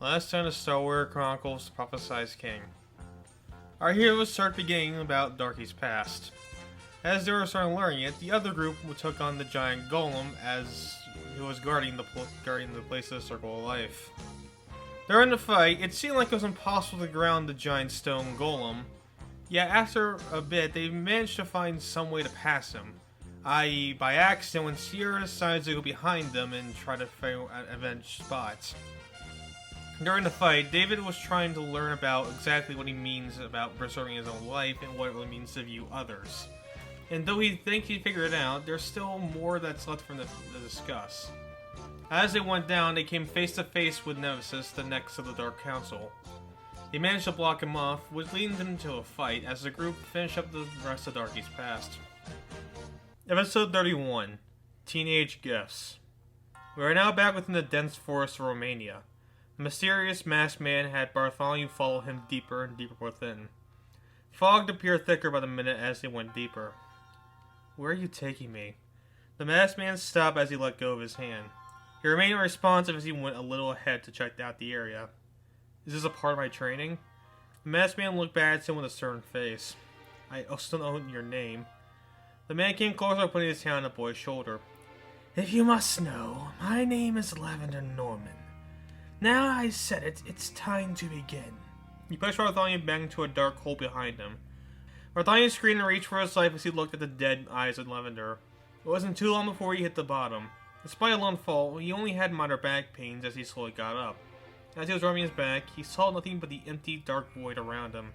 Last time the Star Wars Chronicles Prophesied King. Our heroes start beginning about Darky's past. As they were starting learning it, the other group took on the giant golem as he was guarding the place of the Circle of Life. During the fight, it seemed like it was impossible to ground the giant stone golem, yet after a bit they managed to find some way to pass him, i.e. by accident when Sierra decides to go behind them and try to avenge Spot. During the fight, David was trying to learn about exactly what he means about preserving his own life and what it really means to view others. And though he thinks he figured it out, there's still more that's left for them to discuss. As they went down, they came face to face with Nemesis, the next of the Dark Council. They managed to block him off, which leading them to a fight as the group finished up the rest of Darky's past. Episode 31, Teenage Gifts. We are now back within the dense forest of Romania. The mysterious masked man had Bartholomew follow him deeper and deeper within. Fog appeared thicker by the minute as they went deeper. "Where are you taking me?" The masked man stopped as he let go of his hand. He remained responsive as he went a little ahead to check out the area. "Is this a part of my training?" The masked man looked back at him with a stern face. "I also don't know your name." The man came closer, putting his hand on the boy's shoulder. "If you must know, my name is Lavender Norman. Now I said it, it's time to begin." He pushed Bartholomew back into a dark hole behind him. Bartholomew screamed and reached for his life as he looked at the dead eyes of Lavender. It wasn't too long before he hit the bottom. Despite a lone fall, he only had minor back pains as he slowly got up. As he was rubbing his back, he saw nothing but the empty, dark void around him.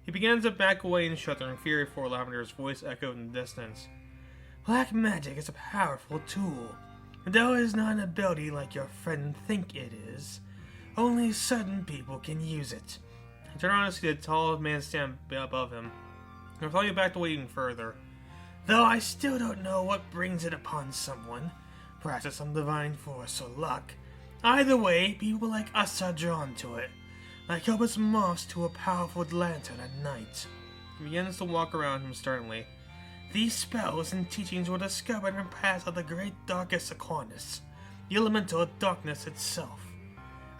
He began to back away and shudder in fear before Lavender's voice echoed in the distance. "Black magic is a powerful tool. Though it is not an ability like your friend think it is, only certain people can use it." He turned around to see the tall man stand above him. Bartholomew backed away even further. "Though I still don't know what brings it upon someone. Perhaps it's some divine force or luck. Either way, people like us are drawn to it, like helpless moths to a powerful lantern at night." He begins to walk around him sternly. "These spells and teachings were discovered in paths of the great darkest Aquinas, the elemental darkness itself.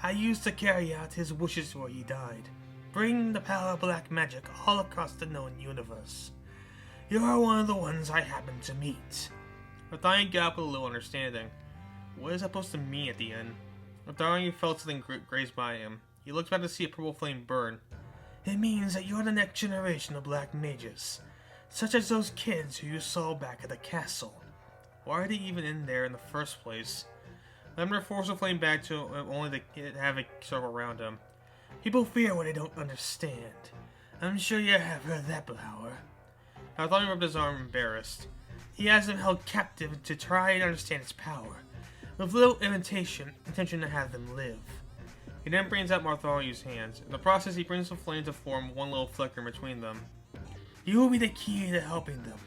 I used to carry out his wishes before he died, bring the power of black magic all across the known universe. You're one of the ones I happened to meet." Bartholomew got up with a little understanding. What is that supposed to mean at the end? Bartholomew felt something graze by him. He looked back to see a purple flame burn. "It means that you're the next generation of black mages, such as those kids who you saw back at the castle. Why are they even in there in the first place?" Lavender forced the flame back to him, only to have it circle around him. "People fear what they don't understand. I'm sure you have heard that power." Bartholomew rubbed his arm, embarrassed. He has them held captive to try and understand its power, with little intention to have them live. He then brings out Bartholomew's hands. In the process, he brings the flame to form one little flicker in between them. "You will be the key to helping them.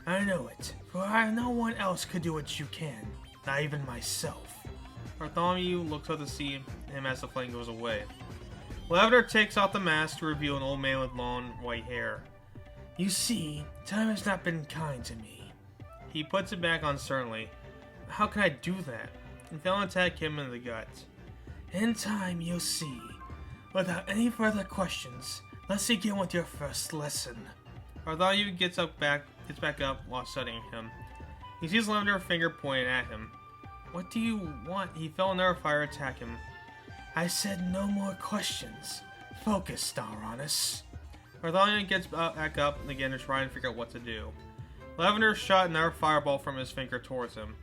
I know it, for no one else could do what you can, not even myself." Bartholomew looks up to see him as the flame goes away. Lavender takes off the mask to reveal an old man with long white hair. "You see, time has not been kind to me." He puts it back on sternly. "How can I do that?" And fell and attack him in the gut. "In time, you'll see. Without any further questions, let's begin with your first lesson." Bartholomew gets back up while studying him. He sees Lavender's finger pointing at him. "What do you want?" He felt another fire attack him. "I said no more questions. Focus, Staranus." Bartholomew gets back up again to try and figure out what to do. Lavender shot another fireball from his finger towards him.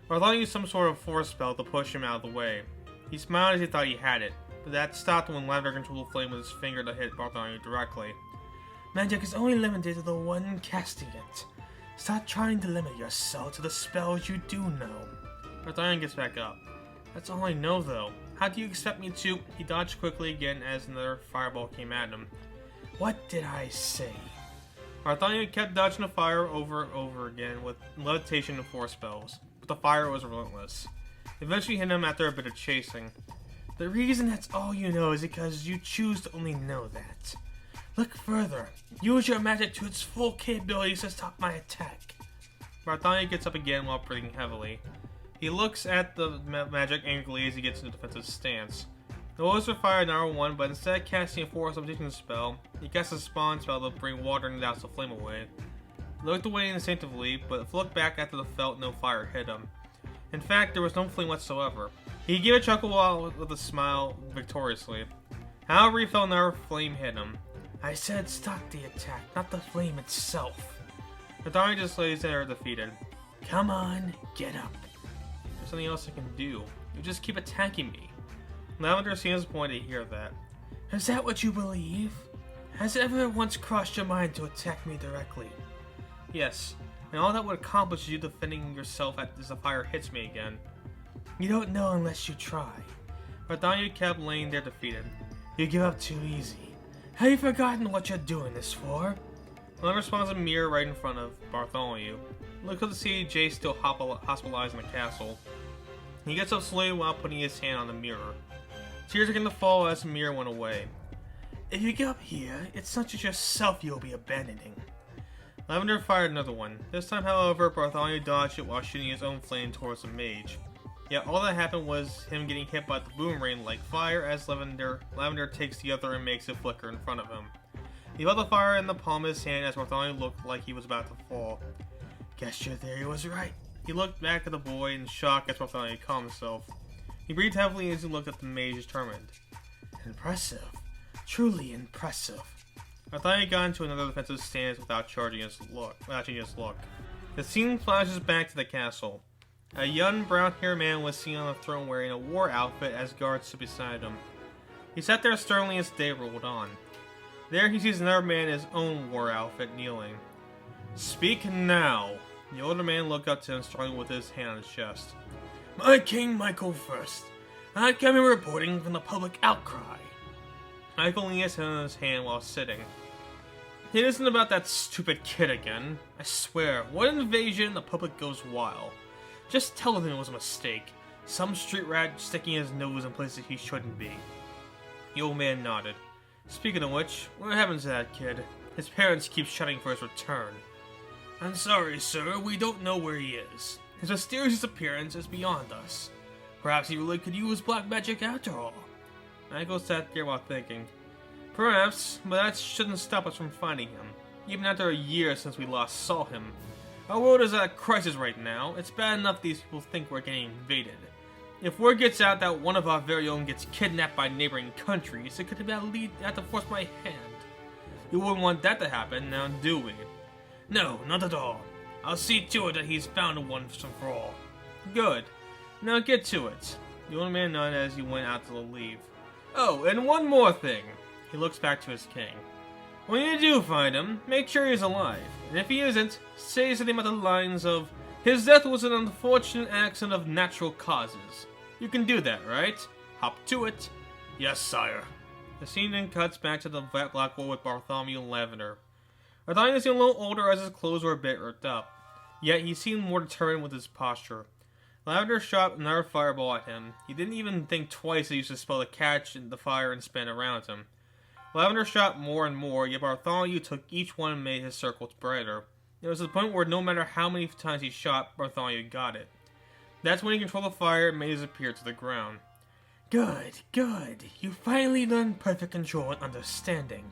Bartholomew used some sort of force spell to push him out of the way. He smiled as he thought he had it, but that stopped when Lavender controlled the flame with his finger to hit Bartholomew directly. "Magic is only limited to the one casting it. Stop trying to limit yourself to the spells you do know." Bartholomew gets back up. "That's all I know, though. How do you expect me to—" He dodged quickly again as another fireball came at him. "What did I say?" Bartholomew kept dodging the fire over and over again with levitation and force spells, but the fire was relentless. Eventually hit him after a bit of chasing. "The reason that's all you know is because you choose to only know that. Look further. Use your magic to its full capabilities to stop my attack." Bartholomew gets up again while breathing heavily. He looks at the magic angrily as he gets into a defensive stance. The orders were fired number 1, but instead of casting a force substitution spell, he cast a spawn spell to bring water and douse the flame away. He looked away instinctively, but looked back after the felt no fire hit him. In fact, there was no flame whatsoever. He gave a chuckle with a smile victoriously. However, he felt another flame hit him. I said stop the attack, not the flame itself. Bartholomew just lays there defeated. Come on, get up. There's something else I can do. You just keep attacking me. Lavender seems disappointed to hear that. Is that what you believe? Has it ever once crossed your mind to attack me directly? Yes, and all that would accomplish is you defending yourself as the fire hits me again. You don't know unless you try. Bartholomew kept laying there defeated. You give up too easy. Have you forgotten what you're doing this for? Lavender spawns a mirror right in front of Bartholomew. Looks up to see Jay still hospitalized in the castle. He gets up slowly while putting his hand on the mirror. Tears are going to fall as the mirror went away. If you get up here, it's not just yourself you'll be abandoning. Lavender fired another one. This time, however, Bartholomew dodged it while shooting his own flame towards the mage. Yet all that happened was him getting hit by the boomerang like fire as Lavender takes the other and makes it flicker in front of him. He felt the fire in the palm of his hand as Bartholomew looked like he was about to fall. Guess your theory was right. He looked back at the boy in shock as Bartholomew calmed himself. He breathed heavily as he looked at the mage determined. Impressive. Truly impressive. Bartholomew got into another defensive stance without changing his look. The scene flashes back to the castle. A young brown-haired man was seen on the throne wearing a war outfit as guards stood beside him. He sat there sternly as day rolled on. There he sees another man in his own war outfit kneeling. Speak now! The older man looked up to him, struggling with his hand on his chest. My King Michael first. I come here reporting from the public outcry. Michael leaned his head on his hand while sitting. It isn't about that stupid kid again. I swear, one invasion, the public goes wild. Just tell them it was a mistake. Some street rat sticking his nose in places he shouldn't be. The old man nodded. Speaking of which, what happened to that kid? His parents keep shouting for his return. I'm sorry, sir, we don't know where he is. His mysterious disappearance is beyond us. Perhaps he really could use black magic after all. Michael sat there while thinking. Perhaps, but that shouldn't stop us from finding him. Even after a year since we last saw him. Our world is at a crisis right now. It's bad enough these people think we're getting invaded. If word gets out that one of our very own gets kidnapped by neighboring countries, it could have to force my hand. You wouldn't want that to happen, now do we? No, not at all. I'll see to it that he's found once and for all. Good. Now get to it. The old man nodded as he went out to leave. Oh, and one more thing. He looks back to his king. When you do find him, make sure he's alive. And if he isn't, say something about the lines of, his death was an unfortunate accident of natural causes. You can do that, right? Hop to it. Yes, sire. The scene then cuts back to the black wall with Bartholomew and Lavender. Bartholomew seemed a little older as his clothes were a bit ripped up. Yet he seemed more determined with his posture. Lavender shot another fireball at him. He didn't even think twice to use the spell to catch the fire and spin around him. Lavender shot more and more, yet Bartholomew took each one and made his circles brighter. It was to the point where no matter how many times he shot, Bartholomew got it. That's when he controlled the fire and made it disappear to the ground. Good, good. You finally learned perfect control and understanding.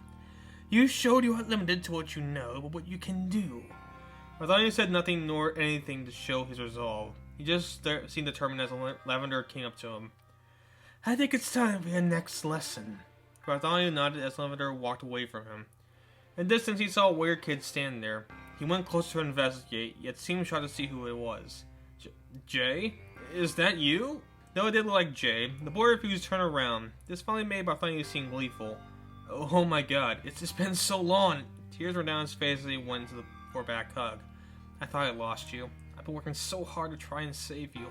You showed you aren't limited to what you know, but what you can do. Bartholomew said nothing nor anything to show his resolve. He just seemed determined as Lavender came up to him. I think it's time for your next lesson. Bartholomew nodded as Lavender walked away from him. In the distance, he saw a weird kid standing there. He went closer to investigate, yet seemed shocked to see who it was. Jay? Is that you? Though it did look like Jay, the boy refused to turn around. This finally made Bartholomew seem gleeful. Oh my god, it's just been so long. Tears were down his face as he went for a back hug. I thought I lost you. I've been working so hard to try and save you.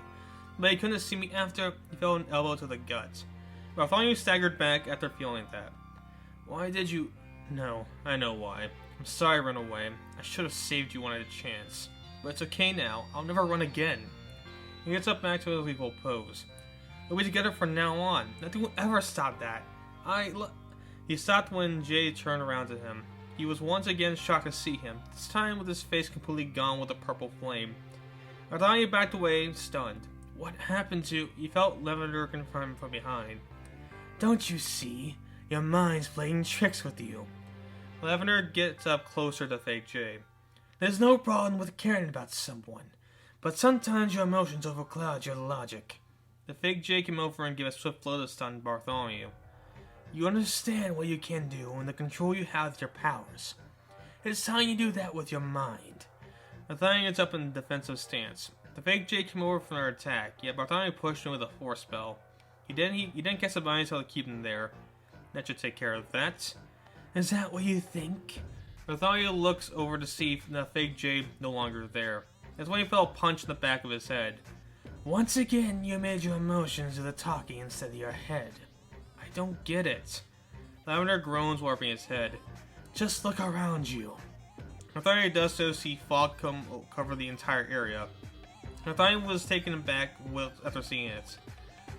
But he couldn't see me after he fell an elbow to the gut. Bartholomew staggered back after feeling that. Why did you... No, I know why. I'm sorry I ran away. I should have saved you when I had a chance. But it's okay now. I'll never run again. He gets up back to his legal pose. We'll be together from now on. Nothing will ever stop that. He stopped when Jay turned around to him. He was once again shocked to see him, this time with his face completely gone with a purple flame. Bartholomew backed away, stunned. What happened to... He felt Lavender confront him from behind. Don't you see? Your mind's playing tricks with you. Lavender gets up closer to Fake J. There's no problem with caring about someone, but sometimes your emotions overcloud your logic. The Fake J came over and gave a swift blow to stun Bartholomew. You understand what you can do and the control you have with your powers. It's time you do that with your mind. Bartholomew gets up in a defensive stance. The Fake J came over for their attack, yet Bartholomew pushed him with a force spell. He didn't cast a binding spell to keep him there. That should take care of that. Is that what you think? Bartholomew looks over to see the Fake J no longer there. That's when he felt a punch in the back of his head. Once again, you made your emotions do the talking instead of your head. I don't get it. Lavender groans, warping his head. Just look around you. Bartholomew does so see fog cover the entire area. Bartholomew was taken aback after seeing it.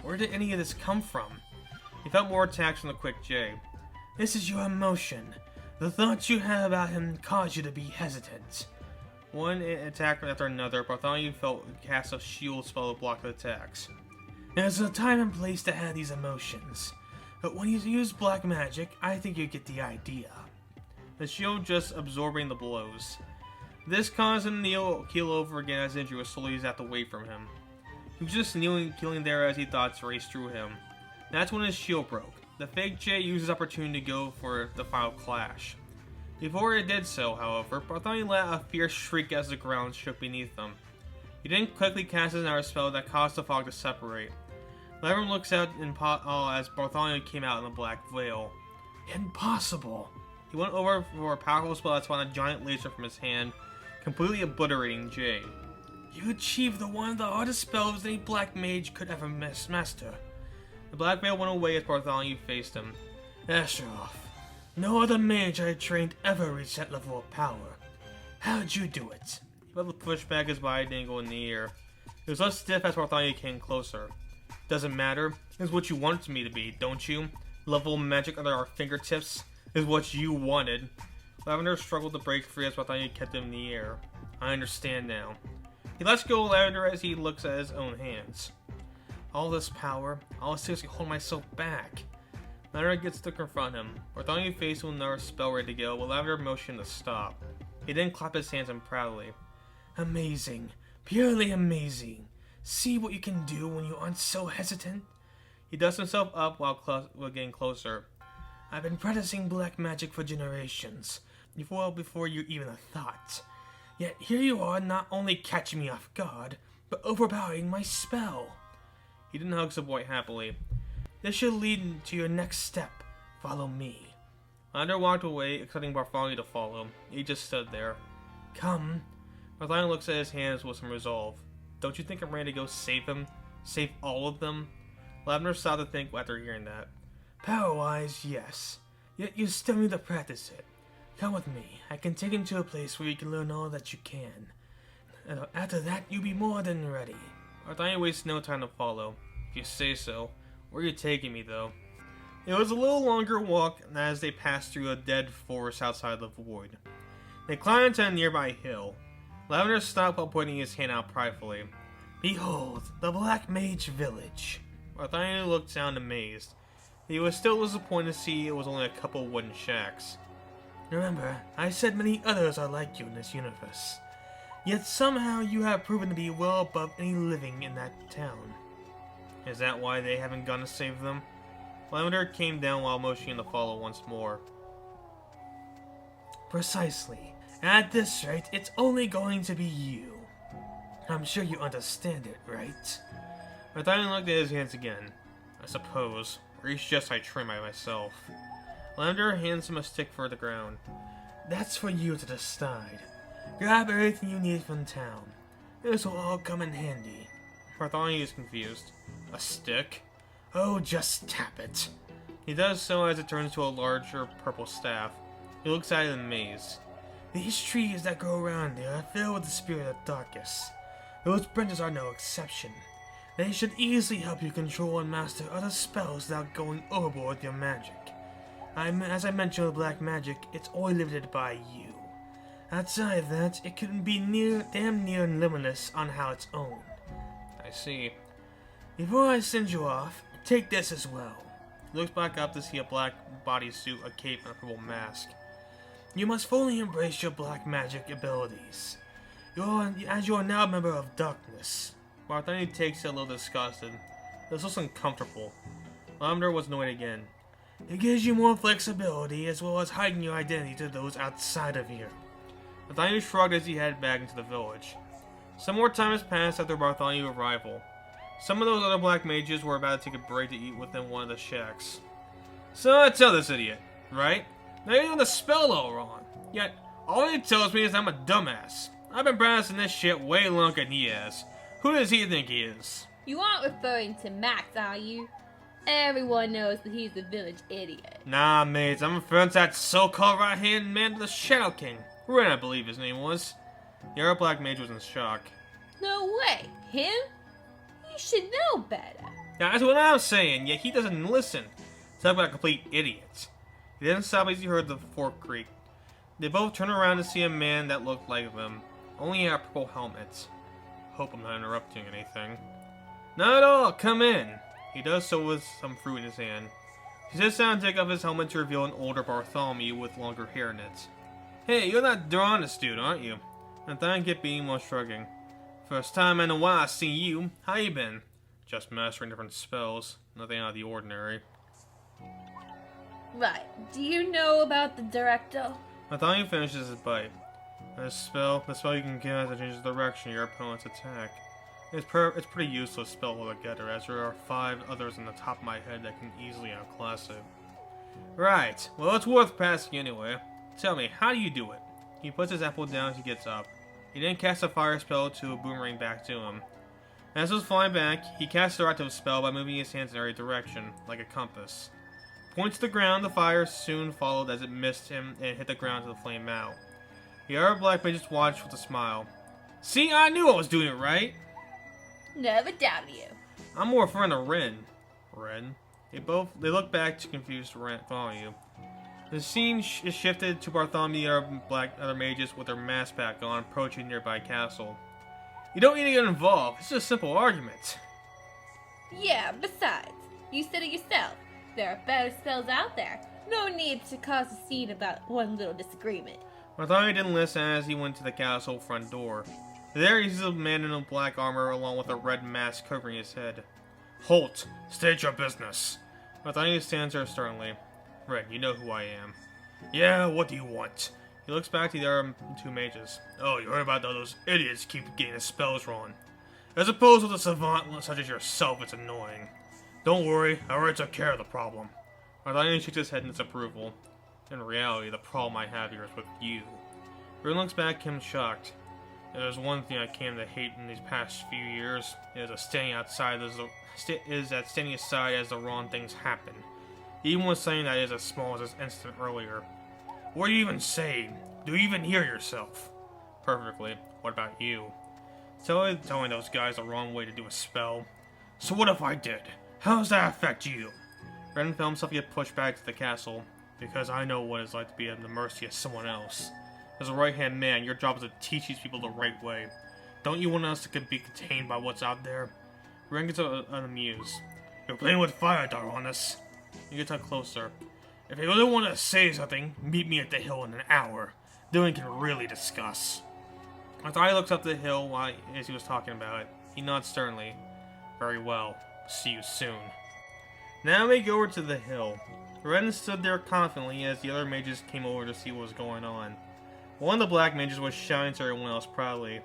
Where did any of this come from? He felt more attacks from the Quick J. This is your emotion. The thoughts you have about him cause you to be hesitant. One attack after another, Bartholomew felt cast a shield spell to block the attacks. There's a time and place to have these emotions, but when you use black magic, I think you get the idea. The shield just absorbing the blows. This caused him to keel over again as injury was slowly zapped away from him. He was just kneeling there as he thoughts raced through him. That's when his shield broke. The Fake J used his opportunity to go for the final clash. Before it did so, however, Bartholomew let out a fierce shriek as the ground shook beneath them. He then quickly cast another spell that caused the fog to separate. Lavender looks out in awe as Bartholomew came out in the black veil. Impossible! He went over for a powerful spell that spawned a giant laser from his hand, completely obliterating Jay. You achieved one of the hardest spells any black mage could ever master. The black veil went away as Bartholomew faced him. Asheroth, no other mage I trained ever reached that level of power. How'd you do it? He felt to push back his wide angle in the air. It was less stiff as Bartholomew came closer. Doesn't matter. It's what you want me to be, don't you? Level magic under our fingertips is what you wanted. Lavender struggled to break free as Bartholomew kept him in the air. I understand now. He lets go of Lavender as he looks at his own hands. All this power, I'll seriously hold myself back. Lavender gets to confront him. Bartholomew faced with another spell ready to go, but Lavender motioned to stop. He then clapped his hands in proudly. Amazing. Purely amazing. See what you can do when you aren't so hesitant? He dusts himself up while getting closer. I've been practicing black magic for generations, before you even a thought. Yet here you are not only catching me off guard, but overpowering my spell. He then hugs the boy happily. This should lead to your next step. Follow me. Lavender walked away, expecting Bartholomew to follow. He just stood there. Come. Bartholomew looks at his hands with some resolve. Don't you think I'm ready to go save him? Save all of them? Lavender stopped to think after hearing that. Power-wise, yes. Yet you still need to practice it. Come with me. I can take you to a place where you can learn all that you can. And after that, you'll be more than ready. Bartholomew wastes no time to follow. If you say so. Where are you taking me, though? It was a little longer walk as they passed through a dead forest outside the void. They climbed to a nearby hill. Lavender stopped while putting his hand out pridefully. Behold, the Black Mage Village. Bartholomew looked down amazed. He was still disappointed to see it was only a couple wooden shacks. Remember, I said many others are like you in this universe. Yet somehow you have proven to be well above any living in that town. Is that why they haven't gone to save them? Lavender came down while motioning to follow once more. Precisely. At this rate, it's only going to be you. I'm sure you understand it, right? Bartholomew looked at his hands again. I suppose. Or it's just I train by myself. Lavender hands him a stick for the ground. That's for you to decide. Grab everything you need from town. This will all come in handy. Bartholomew is confused. A stick? Oh, just tap it. He does so as it turns to a larger purple staff. He looks at it in a maze. These trees that grow around here are filled with the spirit of darkness. Those branches are no exception. They should easily help you control and master other spells without going overboard with your magic. As I mentioned with black magic, it's only limited by you. Outside of that, it can be damn near limitless on how its own. I see. Before I send you off, take this as well. He looks back up to see a black bodysuit, a cape, and a purple mask. You must fully embrace your black magic abilities. As you are now a member of darkness. Bartholomew takes it a little disgusted. This looks uncomfortable. Lavender was annoyed again. It gives you more flexibility as well as hiding your identity to those outside of here. Bartholomew shrugged as he headed back into the village. Some more time has passed after Bartholomew's arrival. Some of those other black mages were about to take a break to eat within one of the shacks. So I tell this idiot, right? Now you're doing the spell all wrong. Yet, all he tells me is I'm a dumbass. I've been practicing this shit way longer than he has. Who does he think he is? You aren't referring to Max, are you? Everyone knows that he's the village idiot. Nah, mates, I'm referring to that so-called right-hand man to the Shadow King. Ren, I believe his name was. The other black mage was in shock. No way. Him? You should know better. Now, that's what I'm saying, yet he doesn't listen. Talk about a complete idiot. He didn't stop as he heard the fork creak. They both turned around to see a man that looked like them. Only he had a purple helmet. Hope I'm not interrupting anything. Not at all, come in. He does so with some fruit in his hand. He sits down and takes off his helmet to reveal an older Bartholomew with longer hair in it. Hey, you're that honest dude, aren't you? Nathaniel kept being while shrugging. First time in a while I've seen you. How you been? Just mastering different spells. Nothing out of the ordinary. Right. Do you know about the director? Nathaniel finishes his bite. The spell you can cast that changes the direction of your opponent's attack. It's pretty useless spell altogether, as there are 5 others on the top of my head that can easily outclass it. Right. Well, it's worth passing anyway. Tell me, how do you do it? He puts his apple down as he gets up. He then casts a fire spell to boomerang back to him. As it was flying back, he casts the active spell by moving his hands in every direction, like a compass. Points to the ground, the fire soon followed as it missed him and hit the ground to flame out. The other black mages watched with a smile. See, I knew I was doing it right! Never doubted you. I'm more referring to Ren. Ren? They look back to confused Bartholomew. The scene is shifted to Bartholomew and other mages with their masks back on, approaching nearby castle. You don't need to get involved, it's just a simple argument. Yeah, besides, you said it yourself. There are better spells out there. No need to cause a scene about one little disagreement. Bartholomew didn't listen as he went to the castle front door. There he sees a man in a black armor along with a red mask covering his head. Halt! State your business! Bartholomew stands there sternly. Red, you know who I am. Yeah, what do you want? He looks back to the other 2 mages. Oh, you heard about those idiots keep getting the spells wrong. As opposed to a savant such as yourself, it's annoying. Don't worry, I already took care of the problem. Bartholomew shakes his head in disapproval. In reality, the problem I have here is with you. Ren looks back at him shocked. If there's one thing I came to hate in these past few years, is that standing aside as the wrong things happen. Even with something that is as small as this instant earlier. What do you even say? Do you even hear yourself? Perfectly. What about you? Telling those guys the wrong way to do a spell. So what if I did? How does that affect you? Ren felt himself get pushed back to the castle. Because I know what it's like to be at the mercy of someone else. As a right-hand man, your job is to teach these people the right way. Don't you want us to be contained by what's out there? Ren gets unamused. You're playing with fire, Darwanus. He gets up closer. If you really want to say something, meet me at the hill in an hour. Then we can really discuss. After he looks up the hill as he was talking about it, he nods sternly. Very well. See you soon. Now we go over to the hill. Ren stood there confidently as the other mages came over to see what was going on. One of the black mages was shouting to everyone else proudly.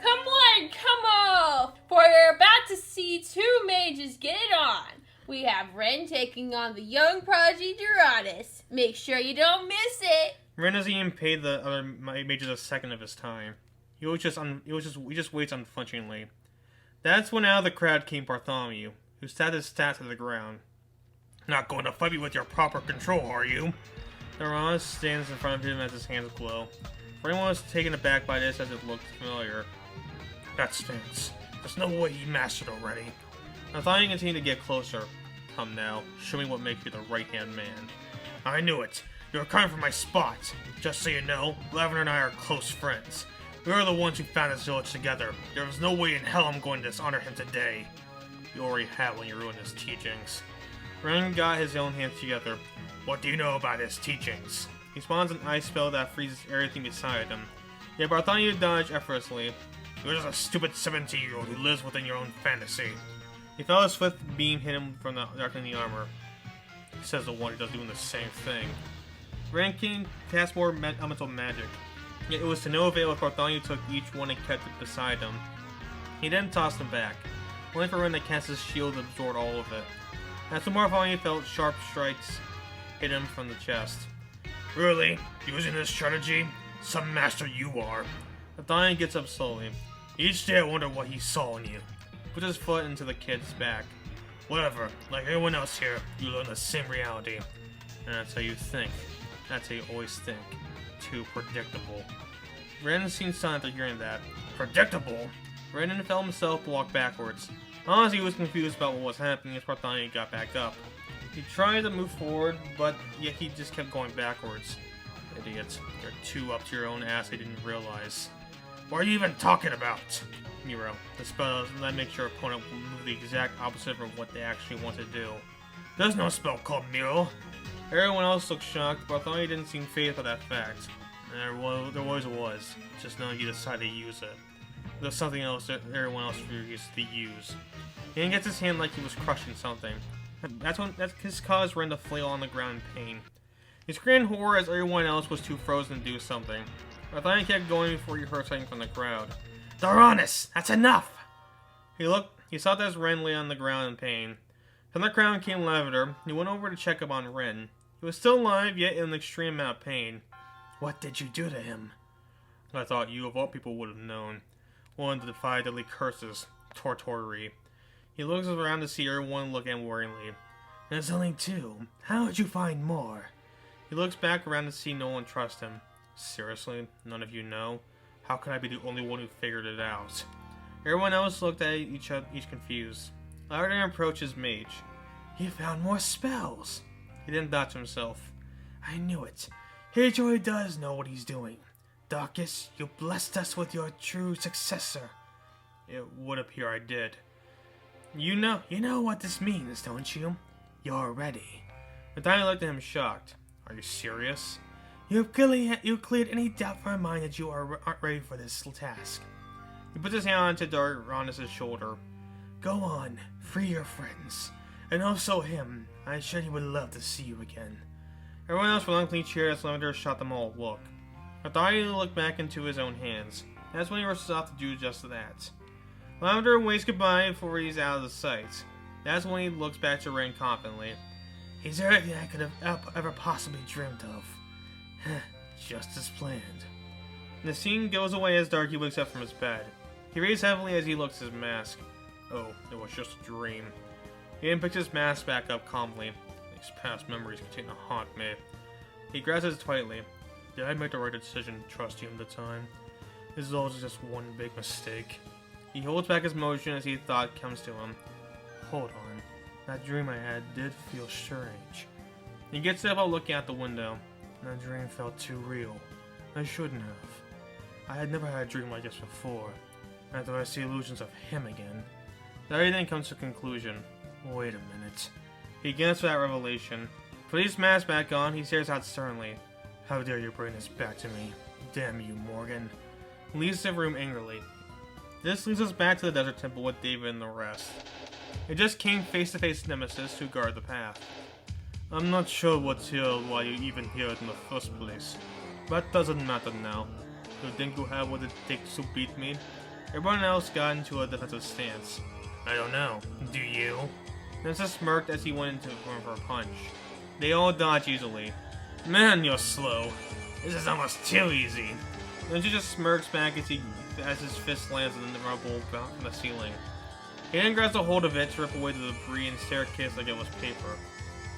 Come on, come off! For you're about to see 2 mages get it on. We have Ren taking on the young prodigy Duratus. Make sure you don't miss it. Ren doesn't even pay the other mages a second of his time. He just waits unflinchingly. That's when out of the crowd came Bartholomew, who sat his stats to the ground. Not going to fight me with your proper control, are you? Darwanus stands in front of him as his hands glow. Everyone was taken aback by this as it looked familiar. That stinks. There's no way he mastered already. Nathaniel continued to get closer. Come now, show me what makes you the right-hand man. I knew it. You were coming from my spot. Just so you know, Lavender and I are close friends. We are the ones who found this village together. There is no way in hell I'm going to dishonor him today. You already have when you ruined his teachings. Ren got his own hands together. What do you know about his teachings? He spawns an ice spell that freezes everything beside him. Yet Bartholomew dodged effortlessly. You're just a stupid 17-year-old who lives within your own fantasy. He felt a swift beam hit him from the darkening armor. Says the one who does doing the same thing. Ren King cast more elemental magic. Yet it was to no avail if Bartholomew took each one and kept it beside him. He then tossed them back, only for Ren to cast his shield and absorb all of it. As the Bartholomew felt sharp strikes hit him from the chest. Really? Using this strategy? Some master you are. Bartholomew gets up slowly. Each day I wonder what he saw in you. Puts his foot into the kid's back. Whatever, like everyone else here, you learn the same reality. And that's how you think. That's how you always think. Too predictable. Ren seemed stunned after hearing that. Predictable? Ren felt himself walk backwards. Honestly, he was confused about what was happening as Bartholomew got back up. He tried to move forward, but yet he just kept going backwards. Idiots. You're too up to your own ass they didn't realize. What are you even talking about? Nero. The spell that makes your opponent move the exact opposite of what they actually want to do. There's no spell called Nero. Everyone else looked shocked, but Bartholomew didn't seem fazed by that fact. And there always was, just none of you decided to use it. There's something else that everyone else refused to use. He gets his hand like he was crushing something. That's his caused Ren to flail on the ground in pain. He screamed in horror as everyone else was too frozen to do something. Bartholomew kept going before he heard something from the crowd. Doranus! That's enough! He saw that as Ren lay on the ground in pain. From the crowd came Lavender. He went over to check up on Ren. He was still alive, yet in an extreme amount of pain. What did you do to him? I thought you of all people would have known. One to defy deadly curses. Tortori. He looks around to see everyone look at him worryingly. There's only two. How would you find more? He looks back around to see no one trust him. Seriously? None of you know? How could I be the only one who figured it out? Everyone else looked at each confused. Lavender approaches Mage. He found more spells. He then thought to himself. I knew it. He truly does know what he's doing. Darkus, you blessed us with your true successor. It would appear I did. You know what this means, don't you? You're ready. Bartholomew looked at him shocked. Are you serious? You've cleared any doubt from my mind that you aren't ready for this task. He puts his hand onto Darkus' shoulder. Go on, free your friends. And also him. I'm sure he would love to see you again. Everyone else reluctantly cheered as Lavender shot them all a look. Bartholomew looked back into his own hands. That's when he was off to do just that. Lavender waves goodbye before he's out of the sight. That's when he looks back to Ren confidently. He's everything I could have ever possibly dreamed of. Just as planned. The scene goes away as Darky wakes up from his bed. He breathes heavily as he looks at his mask. Oh, it was just a dream. He then picks his mask back up calmly. These past memories continue to haunt me. He grabs it tightly. Did I make the right decision to trust you at the time? This is all just one big mistake. He holds back his motion as he thought comes to him. Hold on. That dream I had did feel strange. He gets up while looking out the window. That dream felt too real. I shouldn't have. I had never had a dream like this before. After I see illusions of him again. Everything comes to a conclusion. Wait a minute. He gets that revelation. Put his mask back on, he stares out sternly. How dare you bring this back to me? Damn you, Morgan. He leaves the room angrily. This leads us back to the desert temple with David and the rest. They just came face to face with Nemesis to guard the path. I'm not sure what's here or why you're even here in the first place. That doesn't matter now. You think you have what it takes to beat me? Everyone else got into a defensive stance. I don't know. Do you? Nemesis smirked as he went into room for a punch. They all dodge easily. Man, you're slow. This is almost too easy. Nemesis just smirks back as his fist lands in the rubble from the ceiling. He then grabs a hold of it to rip away the debris and staircase like it was paper.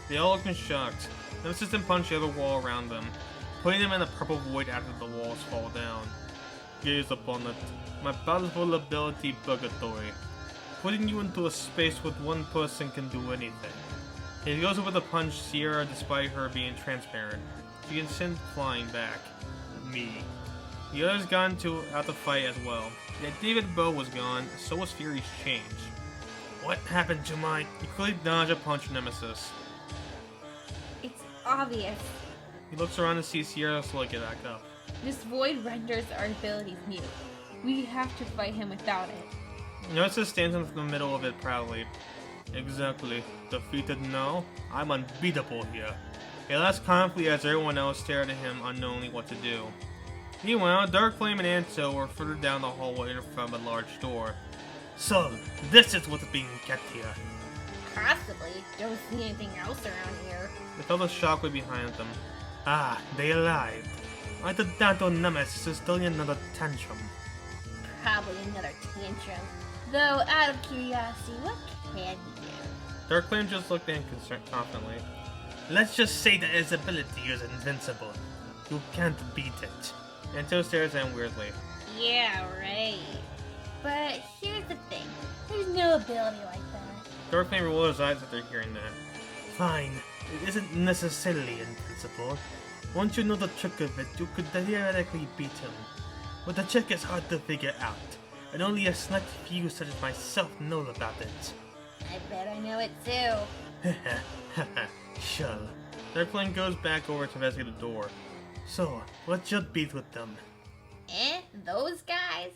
They all look shocked. Nemesis then punched the other wall around them, putting them in a purple void after the walls fall down. Gaze upon it, my powerful ability purgatory. Putting you into a space with one person can do anything. He goes over the punch Sierra despite her being transparent. She can send flying back. Me. The others got out the fight as well. Yet David Bow was gone, so was Fury's change. What happened to my... You quickly dodge a punch from Nemesis. It's obvious. He looks around to see Sierra slowly get back up. This void renders our abilities mute. We have to fight him without it. Nemesis stands in the middle of it proudly. Exactly. Defeated now? I'm unbeatable here. He laughs confidently as everyone else stared at him unknowingly what to do. Meanwhile, Dark Flame and Anso were further down the hallway in front of a large door. So, this is what's being kept here. Possibly. Don't see anything else around here. They felt a shockwave behind them. Ah, they arrived. I thought that old Nemesis is throwing another tantrum. Probably another tantrum. Though, out of curiosity, what can he do? Dark Flame just looked at him confidently. Let's just say that his ability is invincible. You can't beat it. Anso stares at him weirdly. Yeah, right. But here's the thing. There's no ability like that. Dark Flame rolled his eyes after hearing that. Fine. It isn't necessarily invincible. Once you know the trick of it, you could theoretically beat him. But the trick is hard to figure out, and only a select few such as myself know about it. I bet I know it too. Sure. Dark Flame goes back over to investigate the door. So, what's your beef with them? Those guys?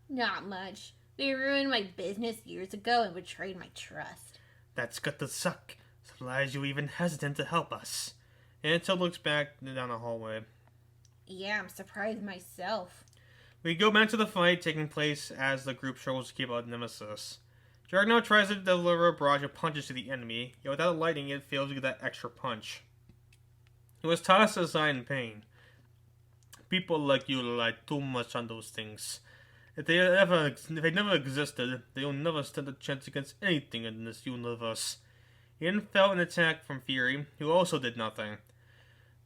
Not much. They ruined my business years ago and betrayed my trust. That's got to suck. Surprised you even hesitant to help us. Anso looks back down the hallway. Yeah, I'm surprised myself. We go back to the fight taking place as the group struggles to keep out Nemesis. Dragno tries to deliver a barrage of punches to the enemy, yet without lightning it fails to get that extra punch. He was tossed aside in pain. People like you rely too much on those things. If they never existed, they will never stand a chance against anything in this universe. He then felt an attack from Fury, who also did nothing.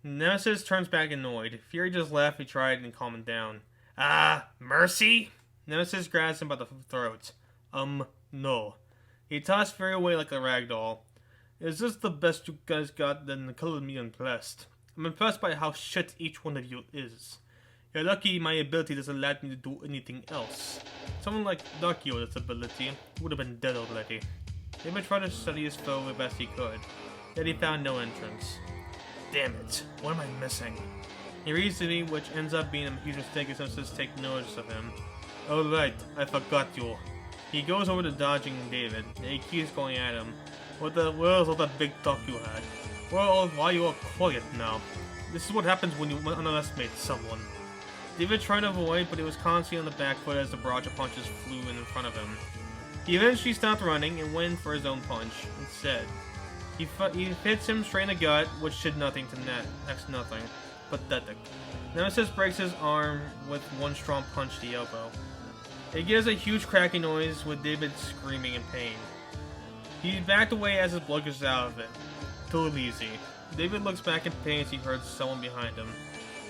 Nemesis turns back annoyed. Fury just laughed and tried and calm him down. Ah, mercy? Nemesis grabs him by the throat. No. He tossed Fury away like a rag doll. Is this the best you guys got? Then color me impressed. I'm impressed by how shit each one of you is. You're lucky my ability doesn't let me to do anything else. Someone like Darky with this ability would have been dead already. David tried to study his foe the best he could, yet he found no entrance. Damn it, what am I missing? He reads to me, which ends up being a huge mistake as Nemesis take notice of him. Oh right, I forgot you. He goes over to dodging David, and he keeps going at him. Where's all that big talk you had? Why are you all quiet now? This is what happens when you underestimate someone. David tried to avoid, but he was constantly on the back foot as the barrage of punches flew in front of him. He eventually stopped running and went for his own punch instead. He hits him straight in the gut, which did nothing to next to nothing. Pathetic. Nemesis breaks his arm with one strong punch to the elbow. It gives a huge cracking noise with David screaming in pain. He backed away as his blood gushes out of it. Too easy. David looks back in pain as he heard someone behind him.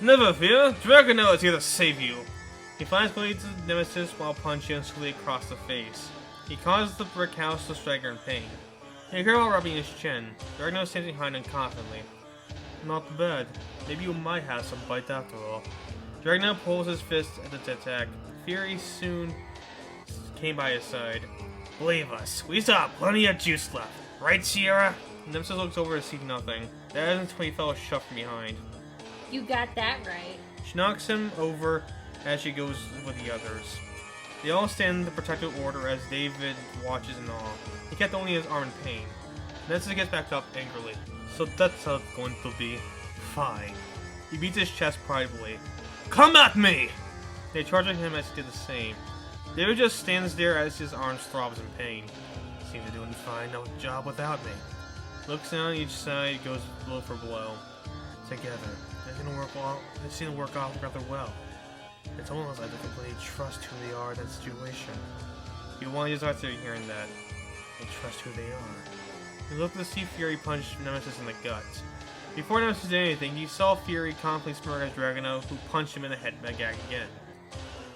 Never fear! Dragano is here to save you! He flies quickly to Nemesis while punching him squarely across the face. He causes the brick house to stagger in pain. You hear while rubbing his chin. Dragano stands behind him confidently. Not bad. Maybe you might have some bite after all. Dragno pulls his fist at the attack. Fury soon came by his side. Believe us, we still have plenty of juice left. Right, Sierra? Nemesis looks over to see nothing. That isn't when he felt a shove from behind. You got that right. She knocks him over as she goes with the others. They all stand in the protective order as David watches in awe. He kept only his arm in pain. Nemesis gets back up angrily. So that's how it's going to be. Fine. He beats his chest pridefully. Come at me! They charge at him as he did the same. David just stands there as his arms throbs in pain. Seems to be doing fine no job without me. Looks down each side, goes blow for blow. Together. They seem to work off rather well. It's almost like they completely trust who they are in that situation. You want to just after hearing that. They trust who they are. He looked to see Fury punch Nemesis in the gut. Before Nemesis did anything, he saw Fury confidently smirk at Dragano, who punched him in the head again.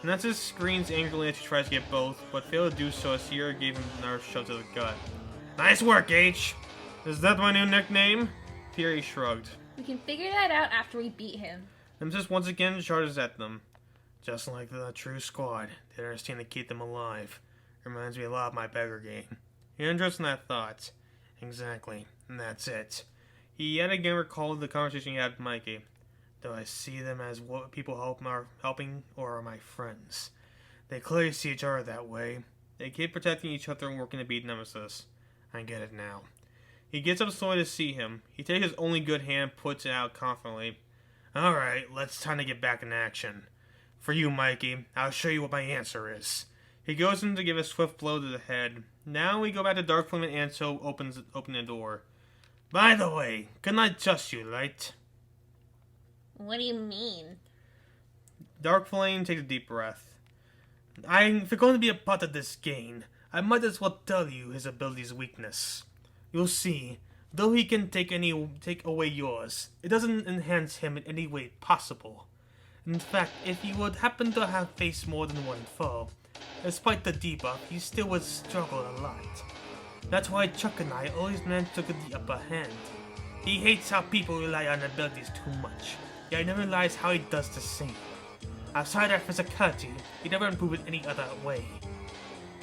Nemesis screams angrily as he tries to get both, but failed to do so as Sierra gave him another shove to the gut. Nice work, H! Is that my new nickname? Fury shrugged. We can figure that out after we beat him. Nemesis once again charges at them. Just like the true squad, they understand to keep them alive. Reminds me a lot of my beggar game. He interested in that thought. Exactly, and that's it. He yet again recalled the conversation he had with Mikey. Do I see them as what people are helping, or are my friends? They clearly see each other that way. They keep protecting each other and working to beat Nemesis. I get it now. He gets up slowly to see him. He takes his only good hand, puts it out confidently. Alright, time to get back in action. For you, Mikey, I'll show you what my answer is. He goes in to give a swift blow to the head. Now we go back to Dark Flame and Anso open the door. By the way, can I trust you, right? What do you mean? Dark Flame takes a deep breath. If you're going to be a part of this game, I might as well tell you his ability's weakness. You'll see, though he can take away yours, it doesn't enhance him in any way possible. In fact, if he would happen to have faced more than one foe, despite the debuff, he still would struggle a lot. That's why Chuck and I always managed to get the upper hand. He hates how people rely on abilities too much, yet I never realized how he does the same. Outside our physicality, he never improved in any other way.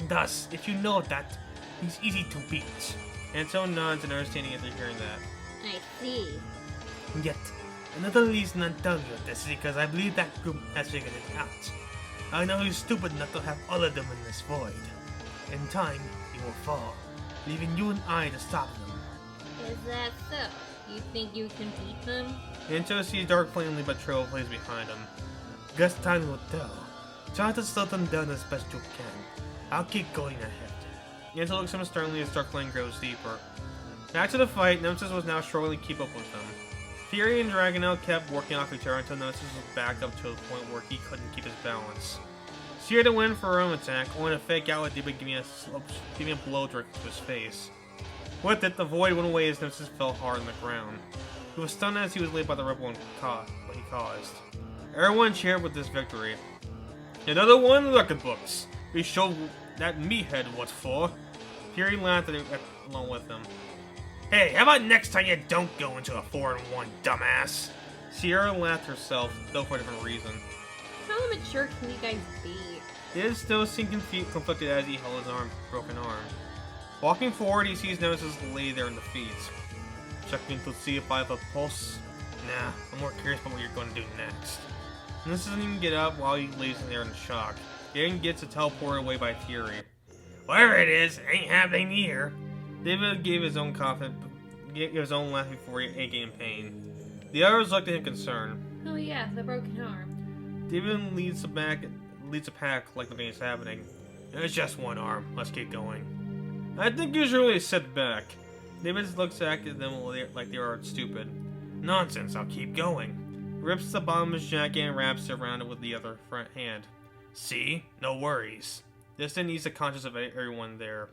Thus, if you know that, he's easy to beat. Anso nods in understanding after hearing that. I see. Yet, another reason I'm telling you this is because I believe that group has figured it out. I know he's stupid enough to have all of them in this void. In time, he will fall, leaving you and I to stop them. Is that so? You think you can beat them? Anso sees Dark Flame leave a trail of flames behind him. Guess time will tell. Try to slow them down as best you can. I'll keep going ahead. Anso looks at him sternly as Dark Flame grows deeper. Back to the fight, Nemesis was now struggling to keep up with them. Fury and Dragonel kept working off each other until Nemesis was backed up to a point where he couldn't keep his balance. She had to win for her own attack, only to fake out with Demon giving a blow direct to his face. With it, the void went away as Nemesis fell hard on the ground. He was stunned as he was laid by the rebel and caught what he caused. Everyone cheered with this victory. Another one in the record books. We showed that meathead what's for. Fury laughed along with him. Hey, how about next time you don't go into a 4-1, dumbass? Sierra laughed herself, though for a different reason. How mature can you guys be? He did still seem conflicted as he held his broken arm. Walking forward, he sees Nemesis lay there in defeat. Checking to see if I have a pulse. Nah, I'm more curious about what you're going to do next. Nemesis doesn't even get up while he lays in there in shock. He then gets teleported away by Fury. Whatever it is, it ain't happening here. David gave his own laugh before he ate in pain. The others looked at him concerned. Oh yeah, the broken arm. David leads a pack like nothing is happening. It's just one arm. Let's keep going. I think you should really sit back. David looks back at them like they are stupid. Nonsense, I'll keep going. Rips the bottom of his jacket and wraps it around it with the other front hand. See? No worries. This didn't ease the conscience of everyone there.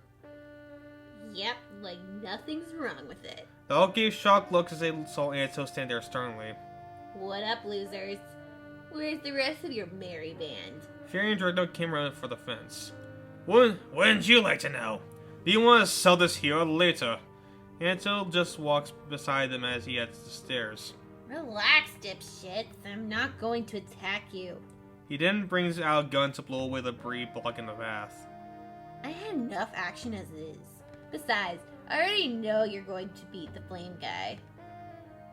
Yep, like nothing's wrong with it. They all gave shocked looks as they saw Anso stand there sternly. What up, losers? Where's the rest of your merry band? Fury and Drago came around for the fence. Wouldn't you like to know? Do you want to sell this here or later? Anso just walks beside them as he heads to the stairs. Relax, dipshits. I'm not going to attack you. He then brings out a gun to blow away the debris blocking the path. I had enough action as it is. Besides, I already know you're going to beat the flame guy.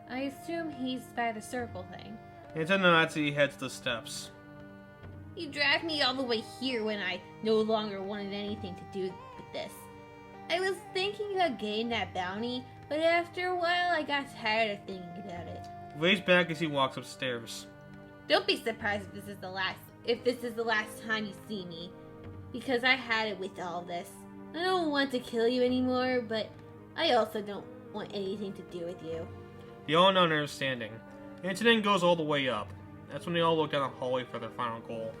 I assume he's by the circle thing. Anso nods as he heads to the steps. You dragged me all the way here when I no longer wanted anything to do with this. I was thinking about getting that bounty, but after a while I got tired of thinking about it. He waves back as he walks upstairs. Don't be surprised if this is the last time you see me, because I had it with all this. I don't want to kill you anymore, but I also don't want anything to do with you. They all know understanding. Anso then goes all the way up. That's when they all look down the hallway for their final goal.